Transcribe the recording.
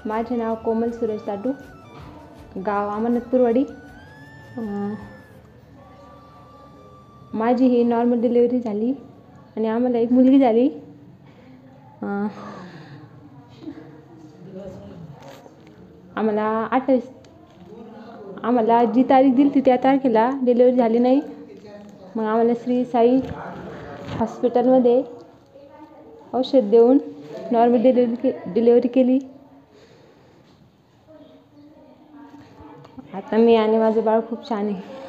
माझे नाव कोमल सुरेश ताटू, गाव अमरनाथपूरवाडी। माझी ही नॉर्मल डिलिव्हरी झाली आणि आम्हाला एक मुलगी झाली। आम्हाला जी तारीख दिली त्या तारखेला डिलिव्हरी झाली नाही। मग आम्हाला श्री साई हॉस्पिटलमध्ये औषध देऊन नॉर्मल डिलिव्हरी केली। आता मी आणि माझे बाळ खूप छान आहे।